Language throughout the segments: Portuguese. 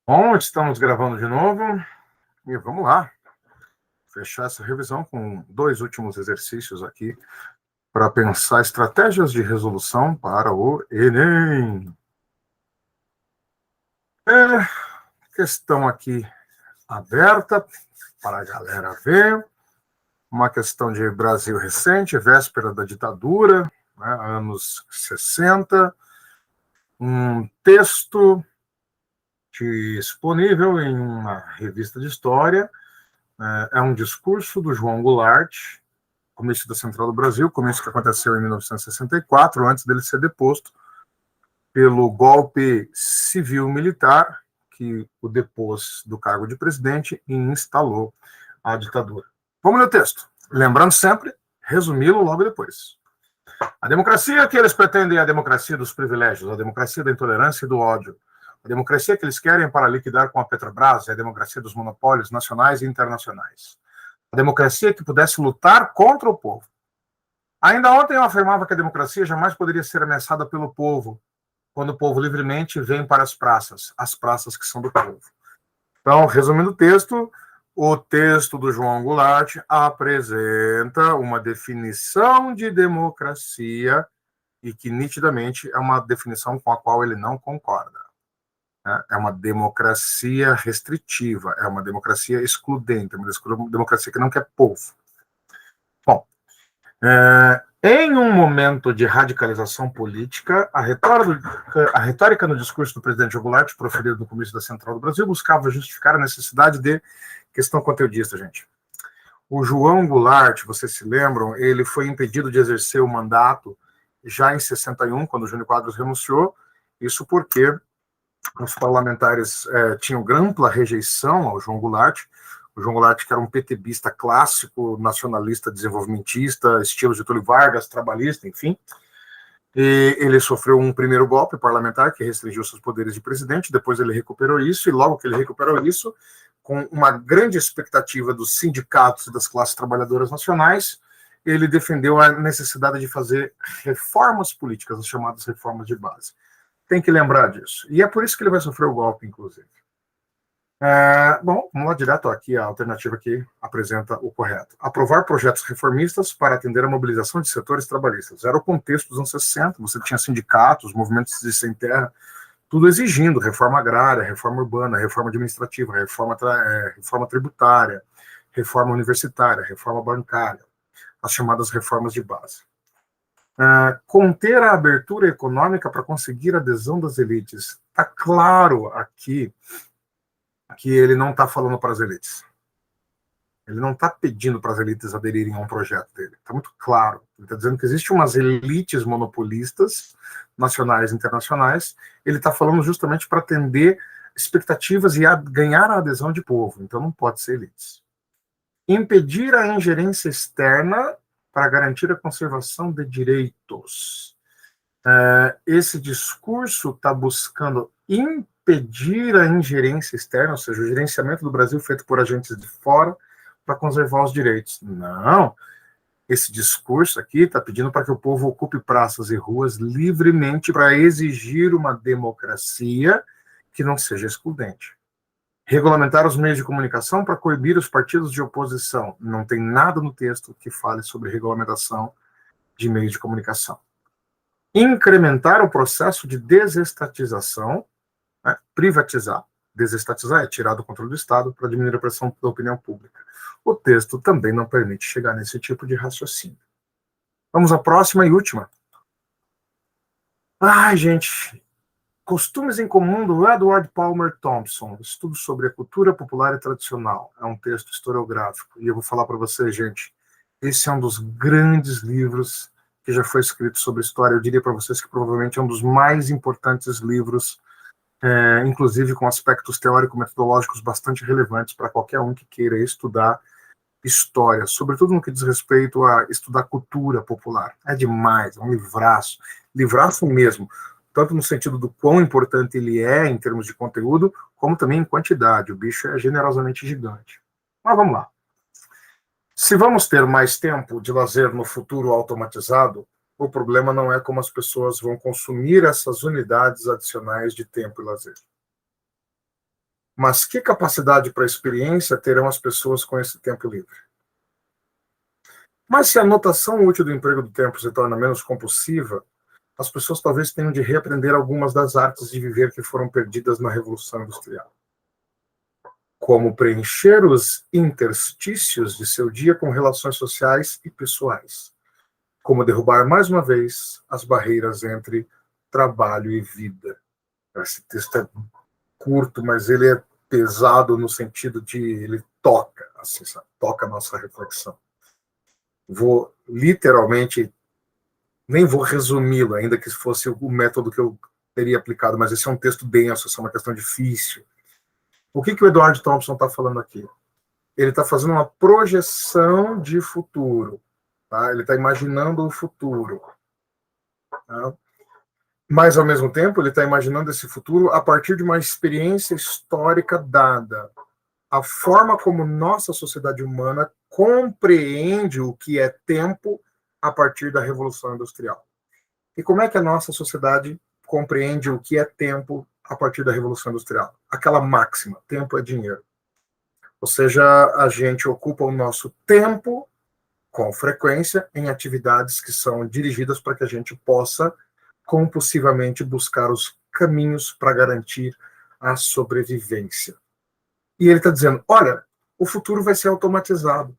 Bom, estamos gravando de novo e vamos lá fechar essa revisão com dois últimos exercícios aqui para pensar estratégias de resolução para o Enem. Questão aqui aberta para a galera ver, uma questão de Brasil recente, véspera da ditadura, né, anos 60, um texto disponível em uma revista de história. É um discurso do João Goulart, comício da Central do Brasil, comício que aconteceu em 1964, antes dele ser deposto pelo golpe civil-militar, que o depôs do cargo de presidente e instalou a ditadura. Vamos ler o texto. Lembrando sempre, resumi-lo logo depois. A democracia que eles pretendem é a democracia dos privilégios, a democracia da intolerância e do ódio. A democracia que eles querem para liquidar com a Petrobras é a democracia dos monopólios nacionais e internacionais. A democracia que pudesse lutar contra o povo. Ainda ontem eu afirmava que a democracia jamais poderia ser ameaçada pelo povo, quando o povo livremente vem para as praças que são do povo. Então, resumindo o texto do João Goulart apresenta uma definição de democracia e que nitidamente é uma definição com a qual ele não concorda. É uma democracia restritiva, é uma democracia excludente, é uma democracia que não quer povo. Bom, em um momento de radicalização política, a retórica no discurso do presidente Goulart, proferido no comício da Central do Brasil, buscava justificar a necessidade de questão conteudista, gente. O João Goulart, vocês se lembram, ele foi impedido de exercer o mandato já em 61, quando o Jânio Quadros renunciou, isso porque os parlamentares tinham ampla rejeição ao João Goulart. O João Goulart, que era um PTBista clássico, nacionalista, desenvolvimentista, estilo Getúlio Vargas, trabalhista, enfim. E ele sofreu um primeiro golpe parlamentar que restringiu seus poderes de presidente, depois ele recuperou isso, e logo que ele recuperou isso, com uma grande expectativa dos sindicatos e das classes trabalhadoras nacionais, ele defendeu a necessidade de fazer reformas políticas, as chamadas reformas de base. Tem que lembrar disso. E é por isso que ele vai sofrer o golpe, inclusive. Bom, vamos lá direto aqui, a alternativa que apresenta o correto. Aprovar projetos reformistas para atender a mobilização de setores trabalhistas. Era o contexto dos anos 60, você tinha sindicatos, movimentos de sem terra, tudo exigindo reforma agrária, reforma urbana, reforma administrativa, reforma tributária, reforma universitária, reforma bancária, as chamadas reformas de base. Conter a abertura econômica para conseguir a adesão das elites. Está claro aqui que ele não está falando para as elites. Ele não está pedindo para as elites aderirem a um projeto dele. Está muito claro. Ele está dizendo que existem umas elites monopolistas, nacionais e internacionais. Ele está falando justamente para atender expectativas e ganhar a adesão de povo. Então não pode ser elites. Impedir a ingerência externa para garantir a conservação de direitos. Esse discurso está buscando impedir a ingerência externa, ou seja, o gerenciamento do Brasil feito por agentes de fora para conservar os direitos. Não. Esse discurso aqui está pedindo para que o povo ocupe praças e ruas livremente para exigir uma democracia que não seja excludente. Regulamentar os meios de comunicação para coibir os partidos de oposição. Não tem nada no texto que fale sobre regulamentação de meios de comunicação. Incrementar o processo de desestatização, né? Privatizar. Desestatizar é tirar do controle do Estado para diminuir a pressão da opinião pública. O texto também não permite chegar nesse tipo de raciocínio. Vamos à próxima e última. Gente, Costumes em Comum, do Edward Palmer Thompson, estudo sobre a cultura popular e tradicional. É um texto historiográfico. E eu vou falar para vocês, gente, esse é um dos grandes livros que já foi escrito sobre história. Eu diria para vocês que provavelmente é um dos mais importantes livros, inclusive com aspectos teórico-metodológicos bastante relevantes para qualquer um que queira estudar história, sobretudo no que diz respeito a estudar cultura popular. É demais, é um livraço mesmo, tanto no sentido do quão importante ele é em termos de conteúdo, como também em quantidade. O bicho é generosamente gigante. Mas vamos lá. Se vamos ter mais tempo de lazer no futuro automatizado, o problema não é como as pessoas vão consumir essas unidades adicionais de tempo e lazer. Mas que capacidade para experiência terão as pessoas com esse tempo livre? Mas se a notação útil do emprego do tempo se torna menos compulsiva, as pessoas talvez tenham de reaprender algumas das artes de viver que foram perdidas na Revolução Industrial. Como preencher os interstícios de seu dia com relações sociais e pessoais. Como derrubar, mais uma vez, as barreiras entre trabalho e vida. Esse texto é curto, mas ele é pesado no sentido de ele toca, assim, sabe? Toca a nossa reflexão. Vou literalmente, nem vou resumi-lo, ainda que fosse o método que eu teria aplicado, mas esse é um texto denso, essa é uma questão difícil. O que o Edward Thompson está falando aqui? Ele está fazendo uma projeção de futuro, tá? Ele está imaginando o futuro. Tá? Mas, ao mesmo tempo, ele está imaginando esse futuro a partir de uma experiência histórica dada. A forma como nossa sociedade humana compreende o que é tempo a partir da Revolução Industrial. E como é que a nossa sociedade compreende o que é tempo a partir da Revolução Industrial? Aquela máxima, tempo é dinheiro. Ou seja, a gente ocupa o nosso tempo, com frequência, em atividades que são dirigidas para que a gente possa compulsivamente buscar os caminhos para garantir a sobrevivência. E ele está dizendo, olha, o futuro vai ser automatizado.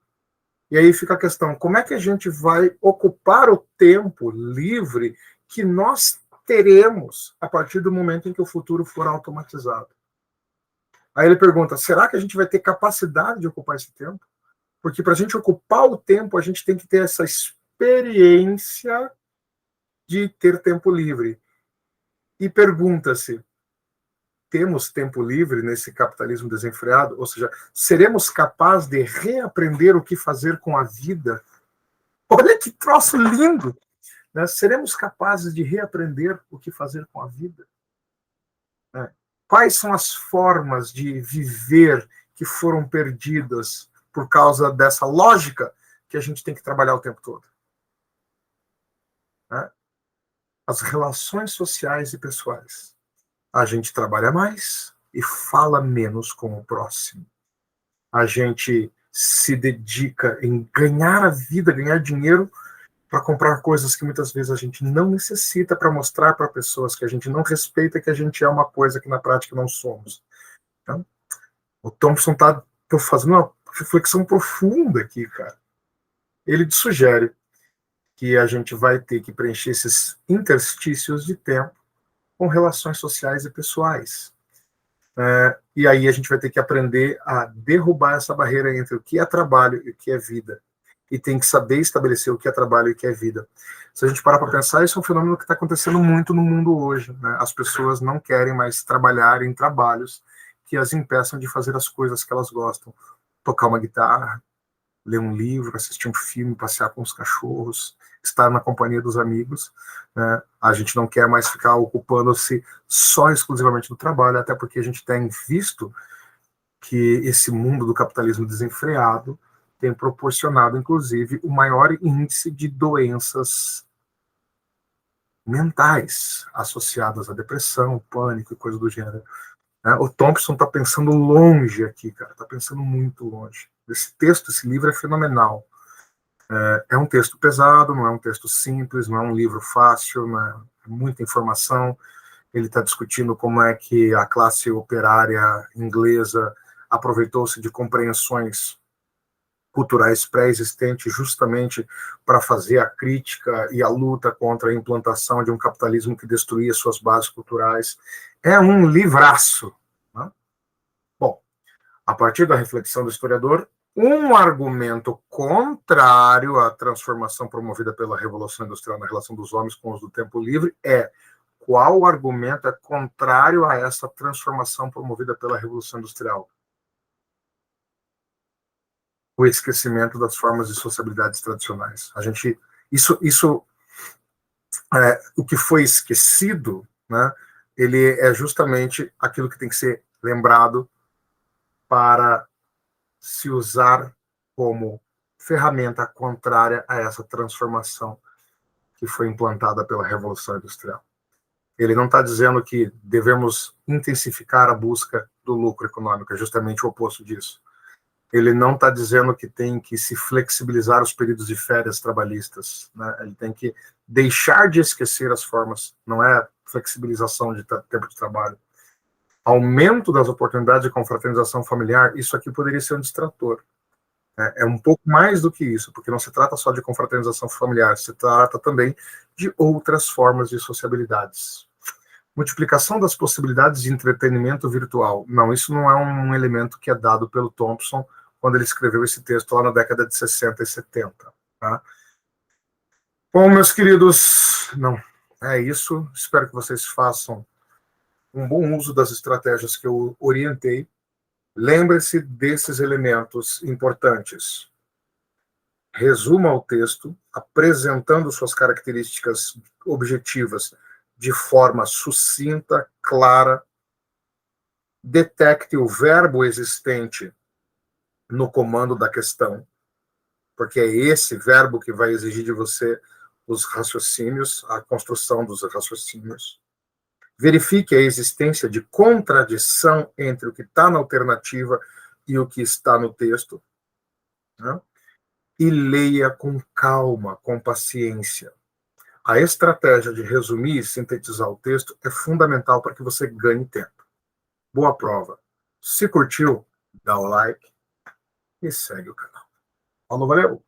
E aí fica a questão, como é que a gente vai ocupar o tempo livre que nós teremos a partir do momento em que o futuro for automatizado? Aí ele pergunta, será que a gente vai ter capacidade de ocupar esse tempo? Porque para a gente ocupar o tempo, a gente tem que ter essa experiência de ter tempo livre. E pergunta-se, temos tempo livre nesse capitalismo desenfreado? Ou seja, seremos capazes de reaprender o que fazer com a vida? Olha que troço lindo! Né? Seremos capazes de reaprender o que fazer com a vida? Né? Quais são as formas de viver que foram perdidas por causa dessa lógica que a gente tem que trabalhar o tempo todo? Né? As relações sociais e pessoais. A gente trabalha mais e fala menos com o próximo. A gente se dedica em ganhar a vida, ganhar dinheiro para comprar coisas que muitas vezes a gente não necessita para mostrar para pessoas que a gente não respeita, que a gente é uma coisa que na prática não somos. Então, o Thompson está fazendo uma reflexão profunda aqui, cara. Ele sugere que a gente vai ter que preencher esses interstícios de tempo com relações sociais e pessoais. E aí a gente vai ter que aprender a derrubar essa barreira entre o que é trabalho e o que é vida. E tem que saber estabelecer o que é trabalho e o que é vida. Se a gente parar para pensar, isso é um fenômeno que está acontecendo muito no mundo hoje. Né? As pessoas não querem mais trabalhar em trabalhos que as impeçam de fazer as coisas que elas gostam. Tocar uma guitarra, ler um livro, assistir um filme, passear com os cachorros, estar na companhia dos amigos. Né? A gente não quer mais ficar ocupando-se só exclusivamente do trabalho, até porque a gente tem visto que esse mundo do capitalismo desenfreado tem proporcionado, inclusive, o maior índice de doenças mentais associadas à depressão, pânico e coisa do gênero. O Thompson está pensando longe aqui, cara, está pensando muito longe. Esse texto, esse livro é fenomenal. É um texto pesado, não é um texto simples, não é um livro fácil, não é muita informação. Ele está discutindo como é que a classe operária inglesa aproveitou-se de compreensões culturais pré-existentes justamente para fazer a crítica e a luta contra a implantação de um capitalismo que destruía suas bases culturais. É um livraço. Né? Bom, a partir da reflexão do historiador, um argumento contrário à transformação promovida pela Revolução Industrial na relação dos homens com os do tempo livre é qual argumento é contrário a essa transformação promovida pela Revolução Industrial? O esquecimento das formas de sociabilidades tradicionais. O que foi esquecido, né, ele é justamente aquilo que tem que ser lembrado para se usar como ferramenta contrária a essa transformação que foi implantada pela Revolução Industrial. Ele não está dizendo que devemos intensificar a busca do lucro econômico, é justamente o oposto disso. Ele não está dizendo que tem que se flexibilizar os períodos de férias trabalhistas, né? Ele tem que deixar de esquecer as formas, não é flexibilização de tempo de trabalho. Aumento das oportunidades de confraternização familiar, isso aqui poderia ser um distrator. É um pouco mais do que isso, porque não se trata só de confraternização familiar, se trata também de outras formas de sociabilidades. Multiplicação das possibilidades de entretenimento virtual. Não, isso não é um elemento que é dado pelo Thompson quando ele escreveu esse texto lá na década de 60 e 70. Tá? Bom, meus queridos, não, é isso. Espero que vocês façam um bom uso das estratégias que eu orientei. Lembre-se desses elementos importantes. Resuma o texto, apresentando suas características objetivas de forma sucinta, clara. Detecte o verbo existente no comando da questão, porque é esse verbo que vai exigir de você os raciocínios, a construção dos raciocínios. Verifique a existência de contradição entre o que está na alternativa e o que está no texto, né? E leia com calma, com paciência. A estratégia de resumir e sintetizar o texto é fundamental para que você ganhe tempo. Boa prova. Se curtiu, dá o like e segue o canal. Falou, valeu!